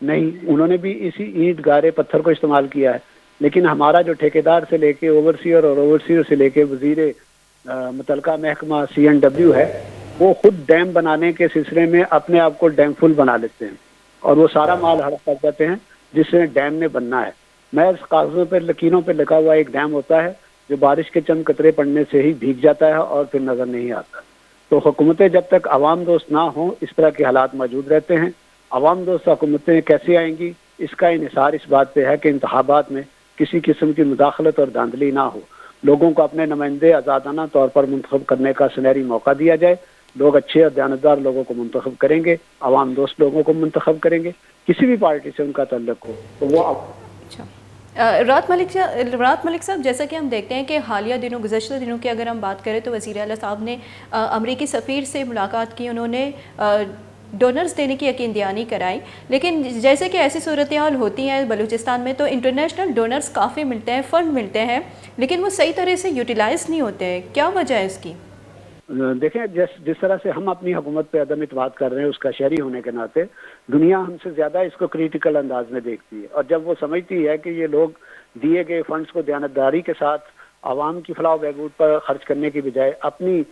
نہیں، انہوں نے بھی اسی اینٹ گارے پتھر کو استعمال کیا ہے، لیکن ہمارا جو ٹھیکیدار سے لے کے اوورسیئر اور اوورسیئر سے لے کے وزیر متعلقہ محکمہ CNW ہے، وہ خود ڈیم بنانے کے سلسلے میں اپنے آپ کو ڈیم فل بنا لیتے ہیں اور وہ سارا مال ہڑپ کر جاتے ہیں جس سے ڈیم نے بننا ہے۔ محض کاغذوں پہ لکیروں پہ لکھا ہوا ایک ڈیم ہوتا ہے جو بارش کے چند قطرے پڑنے سے ہی بھیگ جاتا ہے اور پھر نظر نہیں آتا۔ تو حکومتیں جب تک عوام دوست نہ ہوں اس طرح کے حالات موجود رہتے ہیں۔ عوام دوست حکومتیں کیسے آئیں گی؟ اس کا انحصار اس بات پہ ہے کہ انتخابات میں کسی قسم کی مداخلت اور دھاندلی نہ ہو، لوگوں کو اپنے نمائندے آزادانہ طور پر منتخب کرنے کا سنہری موقع دیا جائے، لوگ اچھے اور دیانتدار لوگوں کو منتخب کریں گے، عوام دوست لوگوں کو منتخب کریں گے، کسی بھی پارٹی سے ان کا تعلق ہو تو وہ اچھا رات ملک صاحب، جیسا کہ ہم دیکھتے ہیں کہ حالیہ دنوں گزشتہ دنوں کی اگر ہم بات کریں تو وزیر اعلیٰ صاحب نے امریکی سفیر سے ملاقات کی، انہوں نے ڈونرز دینے کی یقین دہانی کرائی، لیکن جیسے کہ ایسی صورتحال ہوتی ہیں بلوچستان میں تو انٹرنیشنل ڈونرز کافی ملتے ہیں، فنڈ ملتے ہیں، لیکن وہ صحیح طرح سے یوٹیلائز نہیں ہوتے ہیں، کیا وجہ ہے اس کی؟ دیکھیں، جس طرح سے ہم اپنی حکومت پہ عدم اعتماد کر رہے ہیں اس کا شہری ہونے کے ناطے دنیا ہم سے زیادہ اس کو کریٹیکل انداز میں دیکھتی ہے، اور جب وہ سمجھتی ہے کہ یہ لوگ دیے گئے فنڈز کو دیانتداری کے ساتھ عوام کی فلاح و بہبود پر خرچ کرنے کی بجائے اپنی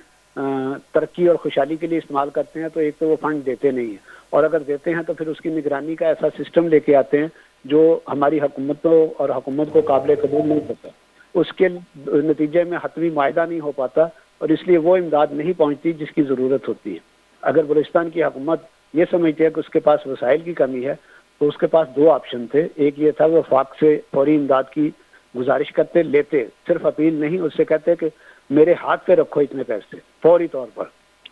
ترقی اور خوشحالی کے لیے استعمال کرتے ہیں، تو ایک تو وہ فنڈ دیتے نہیں ہیں، اور اگر دیتے ہیں تو پھر اس کی نگرانی کا ایسا سسٹم لے کے آتے ہیں جو ہماری حکومتوں اور حکومت کو قابل قبول نہیں ہوتا، اس کے نتیجے میں حتمی معاہدہ نہیں ہو پاتا اور اس لیے وہ امداد نہیں پہنچتی جس کی ضرورت ہوتی ہے۔ اگر بلوچستان کی حکومت یہ سمجھتی ہے کہ اس کے پاس وسائل کی کمی ہے تو اس کے پاس دو آپشن تھے، ایک یہ تھا وہ وفاق سے فوری امداد کی گزارش کرتے، لیتے، صرف اپیل نہیں، اس سے کہتے کہ میرے ہاتھ پہ رکھو اتنے پیسے فوری طور پر۔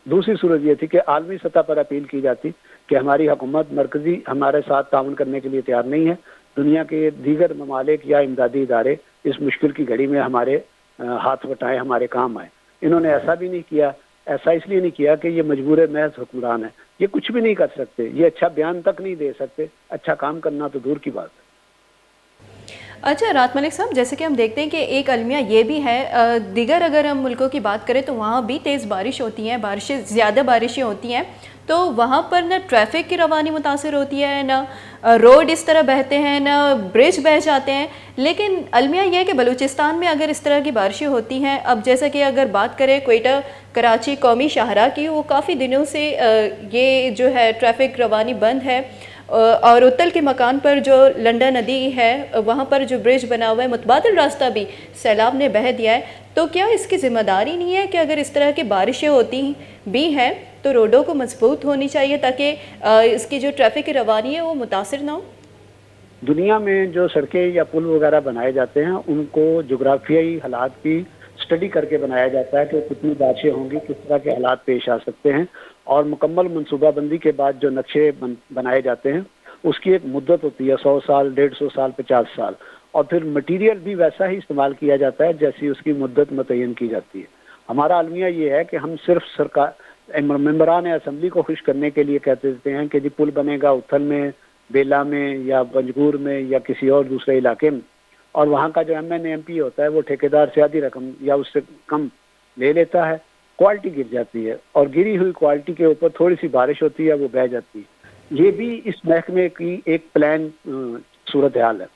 دوسری صورت یہ تھی کہ عالمی سطح پر اپیل کی جاتی کہ ہماری حکومت مرکزی ہمارے ساتھ تعاون کرنے کے لیے تیار نہیں ہے، دنیا کے دیگر ممالک یا امدادی ادارے اس مشکل کی گھڑی میں ہمارے ہاتھ بٹائیں، ہمارے کام آئیں۔ انہوں نے ایسا بھی نہیں کیا، ایسا اس لیے نہیں کیا کہ یہ مجبور محض حکمران ہے، یہ کچھ بھی نہیں کر سکتے، یہ اچھا بیان تک نہیں دے سکتے، اچھا کام کرنا تو دور کی بات ہے۔ اچھا رات ملک صاحب، جیسے کہ ہم دیکھتے ہیں کہ ایک المیہ یہ بھی ہے، دیگر اگر ہم ملکوں کی بات کریں تو وہاں بھی تیز بارش ہوتی ہیں، زیادہ بارشیں ہوتی ہیں، تو وہاں پر نہ ٹریفک کی روانی متاثر ہوتی ہے، نہ روڈ اس طرح بہتے ہیں، نہ برج بہہ جاتے ہیں، لیکن المیہ یہ ہے کہ بلوچستان میں اگر اس طرح کی بارشیں ہوتی ہیں، اب جیسا کہ اگر بات کریں کوئٹہ کراچی قومی شاہراہ کی، وہ کافی دنوں سے یہ جو ہے ٹریفک روانی بند ہے، اور اتل کے مکان پر جو لنڈا ندی ہے وہاں پر جو برج بنا ہوا ہے، متبادل راستہ بھی سیلاب نے بہہ دیا ہے، تو کیا اس کی ذمہ داری نہیں ہے کہ اگر اس طرح کی بارشیں ہوتی بھی ہیں تو روڈوں کو مضبوط ہونی چاہیے تاکہ اس کی جو ٹریفک کی روانی ہے وہ متاثر نہ ہو؟ دنیا میں جو سڑکیں یا پل وغیرہ بنائے جاتے ہیں ان کو جغرافیائی حالات کی اسٹڈی کر کے بنایا جاتا ہے کہ کتنی بارشیں ہوں گی، کس طرح کے حالات پیش آ سکتے ہیں، اور مکمل منصوبہ بندی کے بعد جو نقشے بنائے جاتے ہیں اس کی ایک مدت ہوتی ہے، 100 سال، 150 سال، 50 سال، اور پھر مٹیریل بھی ویسا ہی استعمال کیا جاتا ہے جیسی اس کی مدت متعین کی جاتی ہے۔ ہمارا المیہ یہ ہے کہ ہم صرف ممبران اسمبلی کو خوش کرنے کے لیے کہتے دیتے ہیں کہ جی پل بنے گا اتھل میں، بیلا میں، یا بنجگور میں، یا کسی اور دوسرے علاقے میں، اور وہاں کا جو MNA MP ہوتا ہے وہ ٹھیکیدار سے آدھی رقم یا اس سے کم لے لیتا ہے، کوالٹی گر جاتی ہے، اور گری ہوئی کوالٹی کے اوپر تھوڑی سی بارش ہوتی ہے وہ بہہ جاتی ہے۔ یہ بھی اس محکمے کی ایک پلان صورتحال ہے،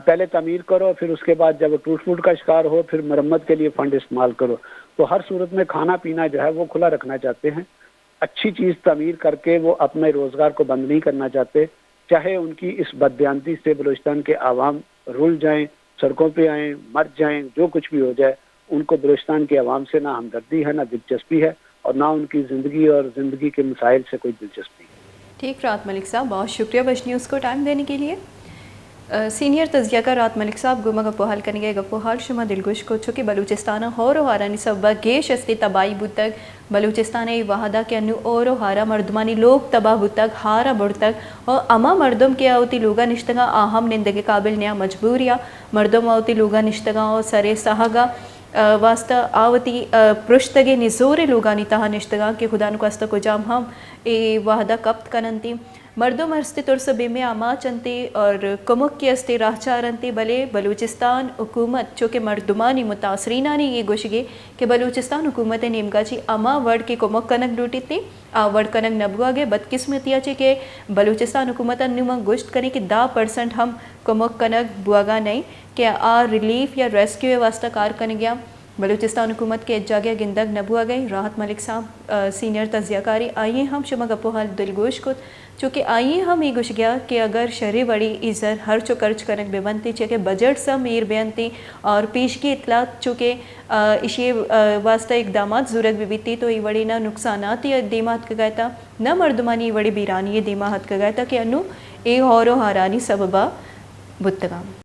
پہلے تعمیر کرو، پھر اس کے بعد جب وہ ٹوٹ پھوٹ کا شکار ہو پھر مرمت کے لیے فنڈ استعمال کرو۔ تو ہر صورت میں کھانا پینا جو ہے وہ کھلا رکھنا چاہتے ہیں، اچھی چیز تعمیر کر کے وہ اپنے روزگار کو بند نہیں کرنا چاہتے، چاہے ان کی اس بددیانتی سے بلوچستان کے عوام رول جائیں، سڑکوں پہ آئیں، مر جائیں، جو کچھ بھی ہو جائے، ان کو بلوچستان کے عوام سے نہ ہمدردی ہے، نہ دلچسپی ہے، اور نہ ان کی زندگی اور زندگی کے مسائل سے کوئی دلچسپی ہے۔ ٹھیک، رات ملک صاحب بہت شکریہ ویش نیوز کو ٹائم دینے کے لیے۔ سینئر تجزیہ کا رات ملک صاحب گما گپو حال کریں گے گپو حال شما دلگوش کو چکے بلوچستانہ ہورو ہارانی سبا گیش استی تباہی بودتک بلوچستان وحدہ کے انو اورو ہارا مردمانی لوگ تباہ بودتک ہارا بڑتک اور اما مردم کے آوتی لوگا نشتگا آہم نندگے قابل نیا مجبوریا مردم آوتی لوگا نشتگا اور سرے سہگا واسطہ آوتی پرشتگے نزور لوگانی تہا نشتگا کہ خدا نکواستا کو جام ہم اے وحدہ کپت کننتی مردم ہستے ترس بیمے آما چنتے اور کمک کے ہستے راہ چارنتے بلے بلوچستان حکومت چونکہ مردمانی متاثرینانی یہ گوشگے کہ بلوچستان حکومت نیمگا چی اما ورڈ کے کمک کنک ڈوٹی تے ورڈ کنک نبوا گے بدقسمتیا چی کہ بلوچستان حکومت نیمہ گوشت کریں کہ 10% ہم کمک کنک بواگا نہیں کہ ریلیف یا ریسکیو واسطہ کار کن گیا بلوچستان حکومت کے جاگیا گندگ نبوا گئی راحت ملک صاحب سینئر تجزیہ کاری آئیے ہم شما گپو حال دلگوش کو چونکہ آئیے ہم یہ گوش گیا کہ اگر شہری وڑی ایزر ہر چو کرچ کنک بے بنتی چاہے بجٹ سا میر بیانتی اور پیشگی اطلاعات چونکہ اسی واسطہ اقدامات ضرورت بھی بیتی تو یہ وڑی نہ نقصانات یا دیمات کا گیا تھا نہ مردمانی یہ وڑی بیرانی یہ دیمات کا گیا تھا کہ انو اے ہورو ہارانی سببا بتگام